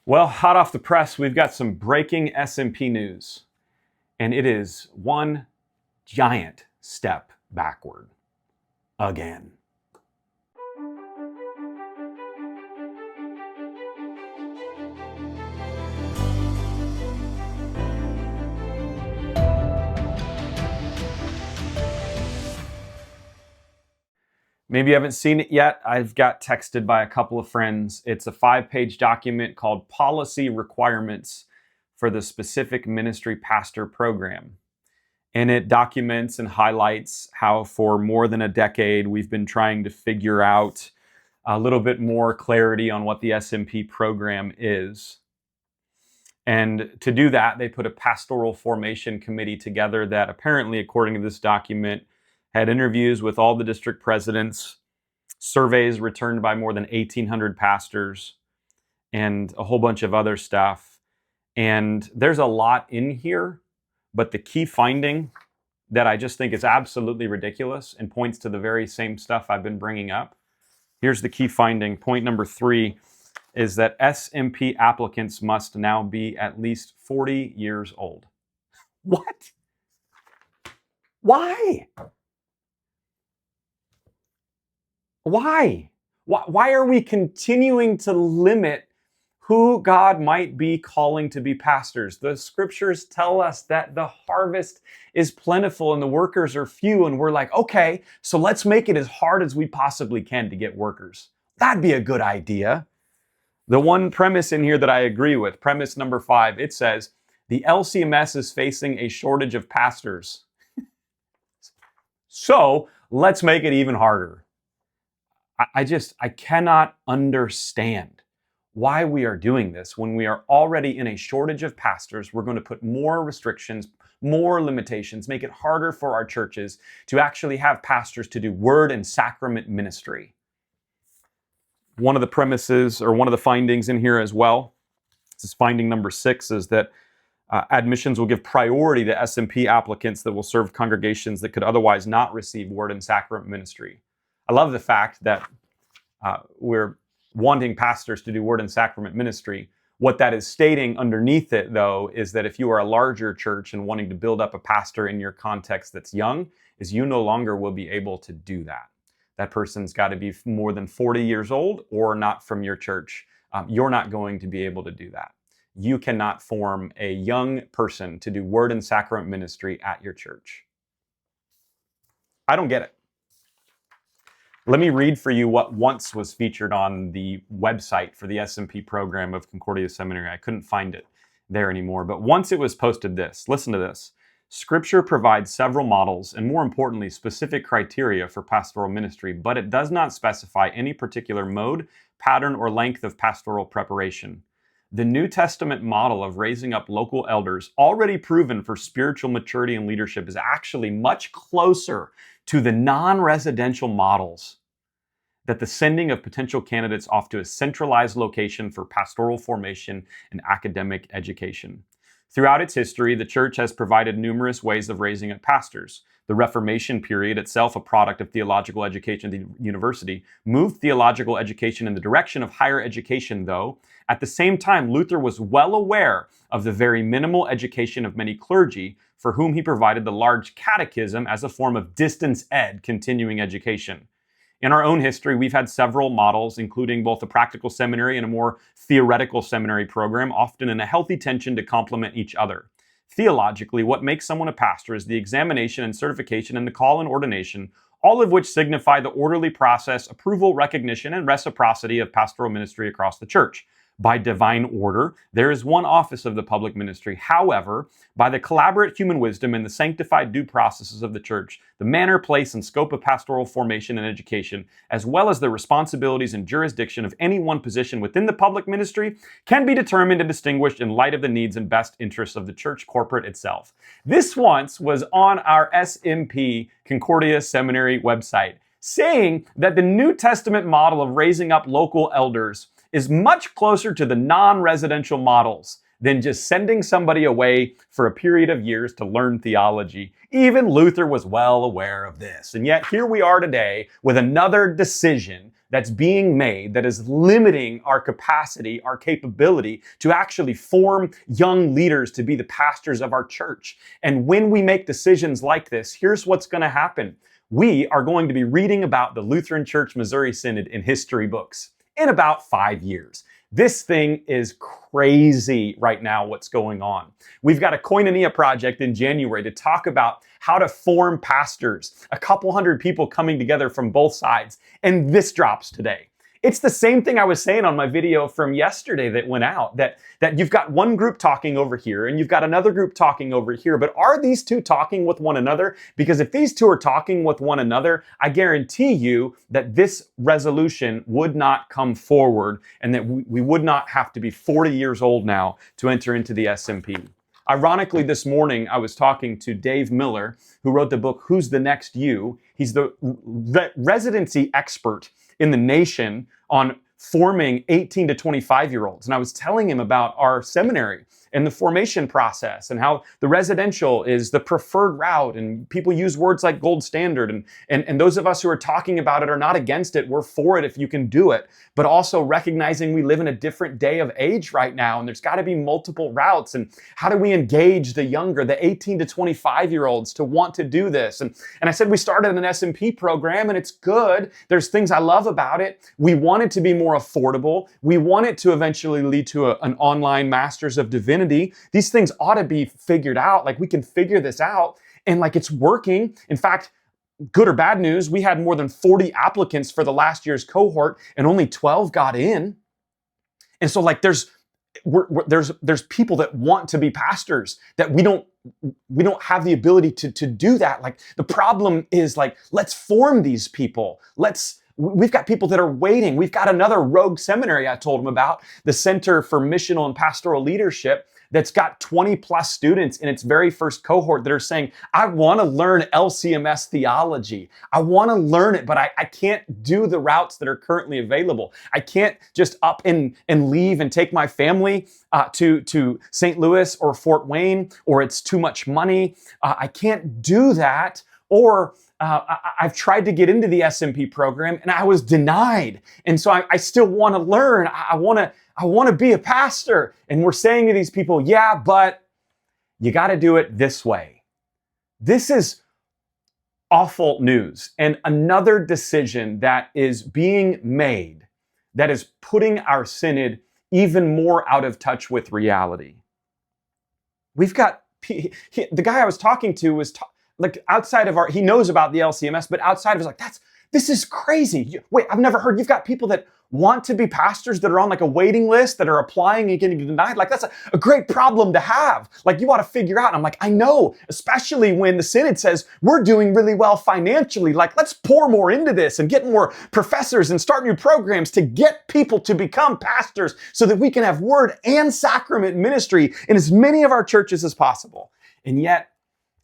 Well, hot off the press, we've got some breaking SMP news, and it is one giant step backward again. Maybe you haven't seen it yet. I've got texted by a couple of friends. It's a 5-page document called Policy Requirements for the Specific Ministry Pastor Program. And it documents and highlights how for more than a decade we've been trying to figure out a little bit more clarity on what the SMP program is. And to do that, they put a pastoral formation committee together that apparently, according to this document, had interviews with all the district presidents, surveys returned by more than 1,800 pastors, and a whole bunch of other stuff. And there's a lot in here, but the key finding that I just think is absolutely ridiculous and points to the very same stuff I've been bringing up. Here's the key finding. Point number 3 is that SMP applicants must now be at least 40 years old. What? Why? Why? Why are we continuing to limit who God might be calling to be pastors? The scriptures tell us that the harvest is plentiful and the workers are few, and we're like, okay, so let's make it as hard as we possibly can to get workers. That'd be a good idea. The one premise in here that I agree with, premise number 5, it says, the LCMS is facing a shortage of pastors. So let's make it even harder. I cannot understand why we are doing this when we are already in a shortage of pastors. We're going to put more restrictions, more limitations, make it harder for our churches to actually have pastors to do word and sacrament ministry. One of the premises or one of the findings in here as well, this is finding number 6, is that admissions will give priority to SMP applicants that will serve congregations that could otherwise not receive word and sacrament ministry. I love the fact that we're wanting pastors to do word and sacrament ministry. What that is stating underneath it, though, is that if you are a larger church and wanting to build up a pastor in your context that's young, is you no longer will be able to do that. That person's got to be more than 40 years old or not from your church. You're not going to be able to do that. You cannot form a young person to do word and sacrament ministry at your church. I don't get it. Let me read for you what once was featured on the website for the SMP program of Concordia Seminary. I couldn't find it there anymore, but once it was posted this. Listen to this. Scripture provides several models and, more importantly, specific criteria for pastoral ministry, but it does not specify any particular mode, pattern, or length of pastoral preparation. The New Testament model of raising up local elders, already proven for spiritual maturity and leadership, is actually much closer to the non-residential models that the sending of potential candidates off to a centralized location for pastoral formation and academic education. Throughout its history, the church has provided numerous ways of raising up pastors. The Reformation period, itself a product of theological education at the university, moved theological education in the direction of higher education, though. At the same time, Luther was well aware of the very minimal education of many clergy, for whom he provided the large catechism as a form of distance ed continuing education. In our own history, we've had several models, including both a practical seminary and a more theoretical seminary program, often in a healthy tension to complement each other. Theologically, what makes someone a pastor is the examination and certification and the call and ordination, all of which signify the orderly process, approval, recognition, and reciprocity of pastoral ministry across the church. By divine order, there is one office of the public ministry. However, by the collaborate human wisdom and the sanctified due processes of the church, the manner, place, and scope of pastoral formation and education, as well as the responsibilities and jurisdiction of any one position within the public ministry, can be determined and distinguished in light of the needs and best interests of the church corporate itself. This once was on our SMP Concordia Seminary website, saying that the New Testament model of raising up local elders is much closer to the non-residential models than just sending somebody away for a period of years to learn theology. Even Luther was well aware of this. And yet here we are today with another decision that's being made that is limiting our capacity, our capability to actually form young leaders to be the pastors of our church. And when we make decisions like this, here's what's going to happen. We are going to be reading about the Lutheran Church Missouri Synod in history books in about 5 years. This thing is crazy right now, what's going on. We've got a Koinonia project in January to talk about how to form pastors, a couple hundred people coming together from both sides, and this drops today. It's the same thing I was saying on my video from yesterday that went out, that you've got one group talking over here and you've got another group talking over here, but are these two talking with one another? Because if these two are talking with one another, I guarantee you that this resolution would not come forward and that we would not have to be 40 years old now to enter into the SMP. Ironically, this morning, I was talking to Dave Miller, who wrote the book, Who's the Next You? He's the residency expert in the nation on forming 18 to 25-year-olds. And I was telling him about our seminary and the formation process and how the residential is the preferred route. And people use words like gold standard. And those of us who are talking about it are not against it. We're for it if you can do it. But also recognizing we live in a different day of age right now. And there's got to be multiple routes. And how do we engage the younger, the 18 to 25-year-olds to want to do this? And I said, we started an SMP program and it's good. There's things I love about it. We want it to be more affordable. We want it to eventually lead to an online Masters of Divinity. These things ought to be figured out. Like, we can figure this out and like it's working. In fact, good or bad news, we had more than 40 applicants for the last year's cohort and only 12 got in. And so like there's people that want to be pastors that we don't have the ability to do that. Like, the problem is like, let's form these people. We've got people that are waiting. We've got another rogue seminary I told them about, the Center for Missional and Pastoral Leadership, that's got 20 plus students in its very first cohort that are saying, I want to learn LCMS theology. I want to learn it, but I can't do the routes that are currently available. I can't just up and leave and take my family to St. Louis or Fort Wayne, or it's too much money. I can't do that. Or I've tried to get into the SMP program and I was denied. And so I still want to learn. I want to be a pastor. And we're saying to these people, yeah, but you got to do it this way. This is awful news. And another decision that is being made that is putting our synod even more out of touch with reality. We've got, the guy I was talking to was like outside of he knows about the LCMS, but outside of like, this is crazy. Wait, I've never heard, you've got people that want to be pastors that are on like a waiting list that are applying and getting denied. Like, that's a great problem to have. Like, you ought to figure out. And I'm like, I know, especially when the synod says we're doing really well financially. Like, let's pour more into this and get more professors and start new programs to get people to become pastors so that we can have word and sacrament ministry in as many of our churches as possible. And yet,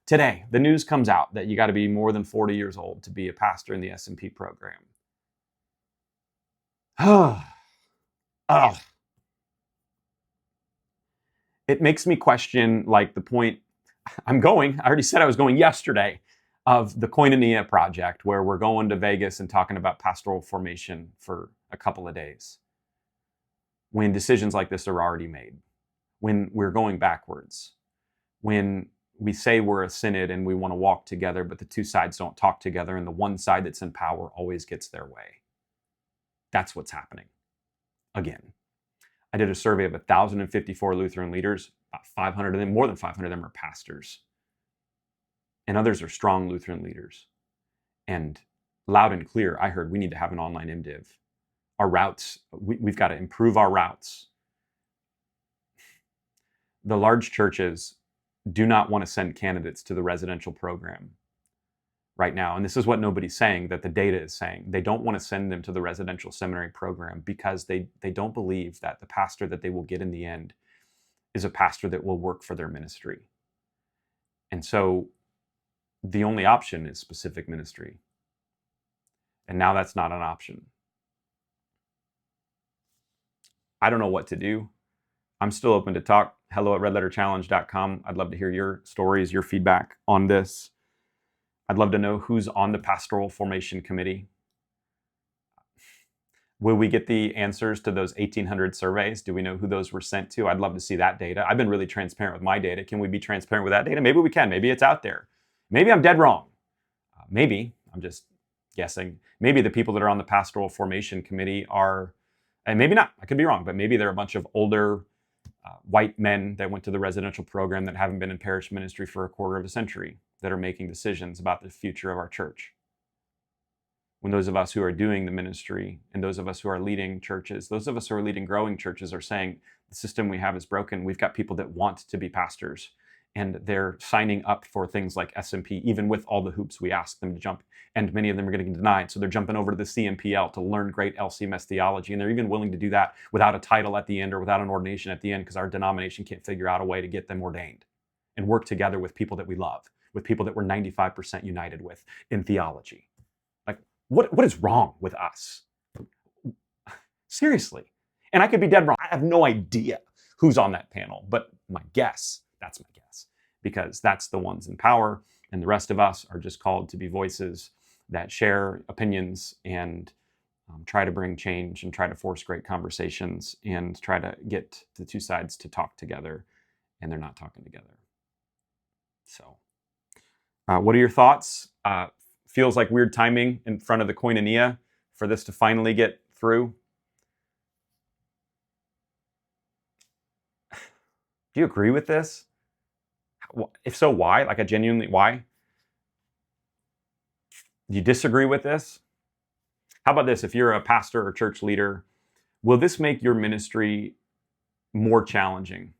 today, the news comes out that you got to be more than 40 years old to be a pastor in the SMP program. It makes me question, like, the point I already said I was going yesterday, of the Koinonia project, where we're going to Vegas and talking about pastoral formation for a couple of days. When decisions like this are already made, when we're going backwards, when we say we're a synod and we want to walk together, but the two sides don't talk together, and the one side that's in power always gets their way. That's what's happening. Again, I did a survey of 1,054 Lutheran leaders. About 500 of them, more than 500 of them, are pastors. And others are strong Lutheran leaders. And loud and clear, I heard we need to have an online MDiv. Our routes, we've got to improve our routes. The large churches do not want to send candidates to the residential program right now. And this is what nobody's saying, that the data is saying. They don't want to send them to the residential seminary program because they don't believe that the pastor that they will get in the end is a pastor that will work for their ministry. And so the only option is specific ministry. And now that's not an option. I don't know what to do. I'm still open to talk. hello@redletterchallenge.com. I'd love to hear your stories, your feedback on this. I'd love to know who's on the Pastoral Formation Committee. Will we get the answers to those 1,800 surveys? Do we know who those were sent to? I'd love to see that data. I've been really transparent with my data. Can we be transparent with that data? Maybe we can. Maybe it's out there. Maybe I'm dead wrong. Maybe, I'm just guessing, maybe the people that are on the Pastoral Formation Committee are, and maybe not, I could be wrong, but maybe they're a bunch of older white men that went to the residential program that haven't been in parish ministry for a quarter of a century that are making decisions about the future of our church. When those of us who are doing the ministry and those of us who are leading churches, those of us who are leading growing churches are saying the system we have is broken. We've got people that want to be pastors and they're signing up for things like SMP, even with all the hoops we ask them to jump. And many of them are getting denied. So they're jumping over to the CMPL to learn great LCMS theology. And they're even willing to do that without a title at the end or without an ordination at the end because our denomination can't figure out a way to get them ordained and work together with people that we love, with people that we're 95% united with in theology. Like, what is wrong with us? Seriously. And I could be dead wrong. I have no idea who's on that panel, but that's my guess, because that's the ones in power, and the rest of us are just called to be voices that share opinions and try to bring change and try to force great conversations and try to get the two sides to talk together, and they're not talking together. So what are your thoughts? Feels like weird timing in front of the koinonia for this to finally get through. Do you agree with this? If so, why? Like, why? Do you disagree with this? How about this? If you're a pastor or church leader, will this make your ministry more challenging?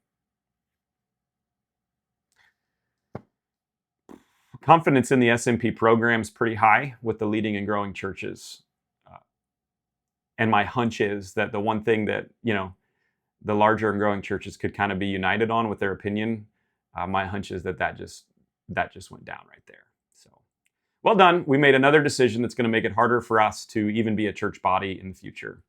Confidence in the SMP program is pretty high with the leading and growing churches. And my hunch is that the one thing that, the larger and growing churches could kind of be united on with their opinion, my hunch is that just went down right there. So, well done. We made another decision that's going to make it harder for us to even be a church body in the future.